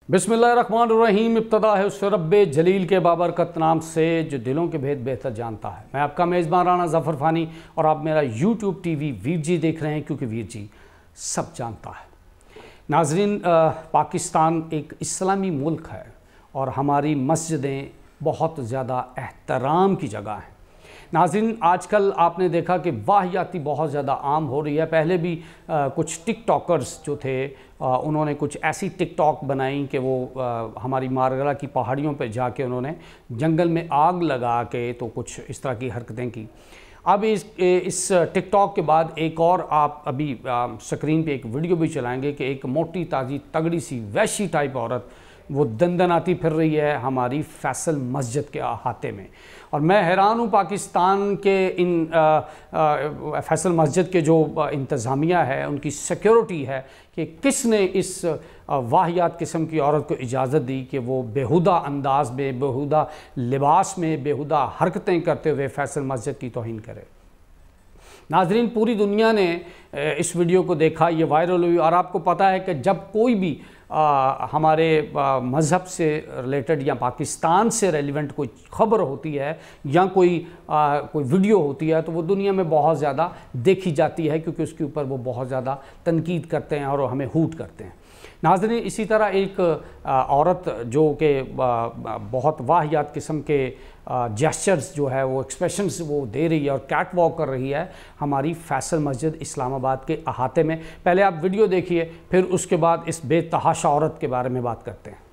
बिस्मिल्लाहिर्रहमानिर्रहीम। इब्तदा है उस रब जलील के बाबरकत नाम से जो दिलों के भेद बेहतर जानता है। मैं आपका मेज़बान राना ज़फ़र फ़ानी और आप मेरा यूट्यूब टीवी वीर जी देख रहे हैं, क्योंकि वीर जी सब जानता है। नाज़रीन, पाकिस्तान एक इस्लामी मुल्क है और हमारी मस्जिदें बहुत ज़्यादा एहतराम की जगह हैं। नाज़रीन, आजकल आपने देखा कि वाहियाती बहुत ज़्यादा आम हो रही है। पहले भी कुछ टिक टॉकर्स जो थे उन्होंने कुछ ऐसी टिक टॉक बनाई कि वो हमारी मारगला की पहाड़ियों पे जाके उन्होंने जंगल में आग लगा के तो कुछ इस तरह की हरकतें की। अब इस टिक टॉक के बाद एक और आप अभी स्क्रीन पे एक वीडियो भी चलाएंगे कि एक मोटी ताज़ी तगड़ी सी वैशी टाइप औरत वो दंदनाती फिर रही है हमारी फैसल मस्जिद के अहाते में। और मैं हैरान हूँ पाकिस्तान के इन फैसल मस्जिद के जो इंतज़ामिया है, उनकी सिक्योरिटी है कि किसने इस वाहियात किस्म की औरत को इजाज़त दी कि वो बेहुदा अंदाज में, बेहुदा लिबास में, बेहुदा हरकतें करते हुए फैसल मस्जिद की तौहीन करे। नाज़रीन, पूरी दुनिया ने इस वीडियो को देखा, ये वायरल हुई। और आपको पता है कि जब कोई भी हमारे मज़हब से रिलेटेड या पाकिस्तान से रेलिवेंट कोई ख़बर होती है या कोई वीडियो होती है तो वो दुनिया में बहुत ज़्यादा देखी जाती है, क्योंकि उसके ऊपर वो बहुत ज़्यादा तनकीद करते हैं और हमें हूट करते हैं। नाज़रीन, इसी तरह एक औरत जो कि बहुत वाहियात किस्म के जेस्चर्स जो है वो एक्सप्रेशंस वो दे रही है और कैट वॉक कर रही है हमारी फैसल मस्जिद इस्लामाबाद के अहाते में। पहले आप वीडियो देखिए, फिर उसके बाद इस बेतहाशा औरत के बारे में बात करते हैं।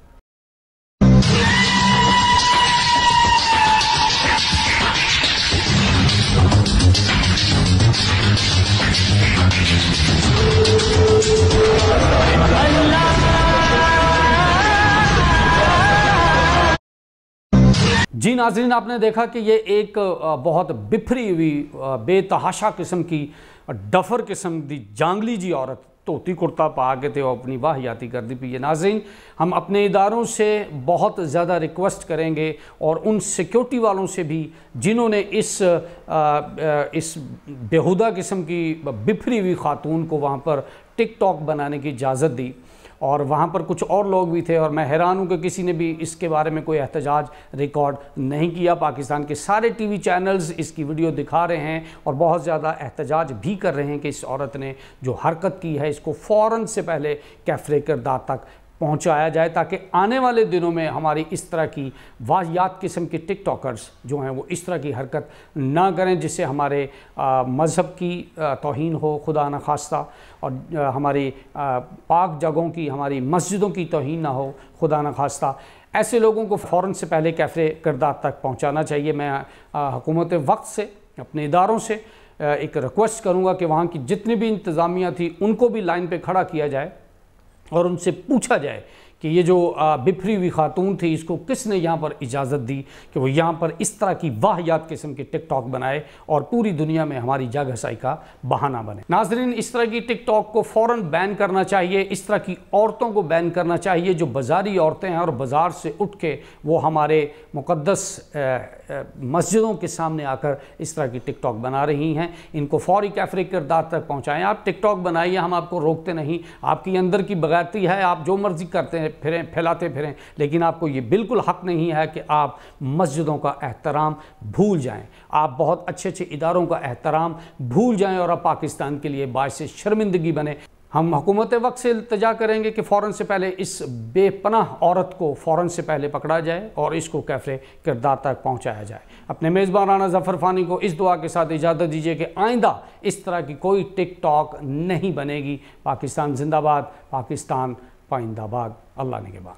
जी नाज़रीन, आपने देखा कि ये एक बहुत बिफरी हुई बेतहाशा किस्म की डफर किस्म की जांगली जी औरत धोती कुर्ता पा के तो अपनी वाहियाती कर दी पी है। नाज़रीन, हम अपने इदारों से बहुत ज़्यादा रिक्वेस्ट करेंगे और उन सिक्योरिटी वालों से भी जिन्होंने इस बेहुदा किस्म की बिफरी हुई खातून को वहाँ पर टिक टॉक बनाने की इजाज़त दी, और वहाँ पर कुछ और लोग भी थे। और मैं हैरान हूँ कि किसी ने भी इसके बारे में कोई एहतजाज रिकॉर्ड नहीं किया। पाकिस्तान के सारे टीवी चैनल्स इसकी वीडियो दिखा रहे हैं और बहुत ज़्यादा एहतजाज भी कर रहे हैं कि इस औरत ने जो हरकत की है इसको फ़ौरन से पहले कैफ़रे किरदार तक पहुँचाया जाए, ताकि आने वाले दिनों में हमारी इस तरह की वाहियात किस्म के टिक टॉकर्स जो हैं वो इस तरह की हरकत ना करें जिससे हमारे मज़हब की तौहीन हो, खुदा न खास्ता, और हमारी पाक जगहों की, हमारी मस्जिदों की तौहीन ना हो, खुदा न खास्ता। ऐसे लोगों को फ़ौरन से पहले कैफ़रे किरदार तक पहुँचाना चाहिए। मैं हुकूमत वक्त से, अपने इदारों से एक रिक्वेस्ट करूँगा कि वहाँ की जितनी भी इंतज़ामिया थी उनको भी लाइन पर खड़ा किया जाए और उनसे पूछा जाए कि ये जो बिफरी हुई खातून थी इसको किसने यहाँ पर इजाज़त दी कि वो यहाँ पर इस तरह की वाहियात किस्म की टिक टॉक बनाए और पूरी दुनिया में हमारी जगहसाई का बहाना बने। नाज़रीन, इस तरह की टिक टॉक को फ़ौरन बैन करना चाहिए। इस तरह की औरतों को बैन करना चाहिए जो बाज़ारी औरतें हैं और बाज़ार से उठ के वो हमारे मुक़द्दस मस्जिदों के सामने आकर इस तरह की टिक टॉक बना रही हैं। इनको फ़ौरी कैफ़रे किरदार तक पहुँचाएँ। आप टिक टॉक बनाइए, हम आपको रोकते नहीं। आपकी अंदर की बग़ैरती है, आप जो मर्ज़ी करते हैं फिरें, फैलाते फिरें, लेकिन आपको ये बिल्कुल हक़ नहीं है कि आप मस्जिदों का एहतराम भूल जाएं। आप बहुत अच्छे अच्छे इदारों का एहतराम भूल जाएं और अब पाकिस्तान के लिए बाइस शर्मिंदगी बने। हम हुकूमत वक्त से इल्तिजा करेंगे कि फ़ौरन से पहले इस बेपनाह औरत को फ़ौरन से पहले पकड़ा जाए और इसको कैफ़रे किरदार तक पहुँचाया जाए। अपने मेज़बान राना ज़फ़र फ़ानी को इस दुआ के साथ इजाज़त दीजिए कि आइंदा इस तरह की कोई टिक टॉक नहीं बनेगी। पाकिस्तान जिंदाबाद, पाकिस्तान पाइंदाबाद। अल्लाह ने के बाद।